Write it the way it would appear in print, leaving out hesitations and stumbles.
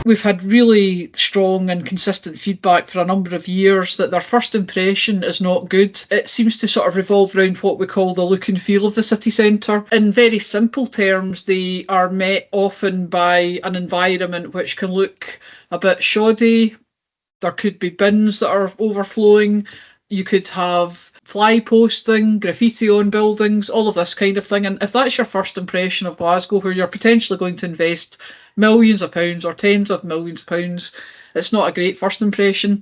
we've had really strong and consistent feedback for a number of years that their first impression is not good. It seems to sort of revolve around what we call the look and feel of the city centre. In very simple terms, they are met often by an environment which can look a bit shoddy. There could be bins that are overflowing. You could have fly posting, graffiti on buildings, all of this kind of thing. And if that's your first impression of Glasgow, where you're potentially going to invest millions of pounds or tens of millions of pounds, it's not a great first impression.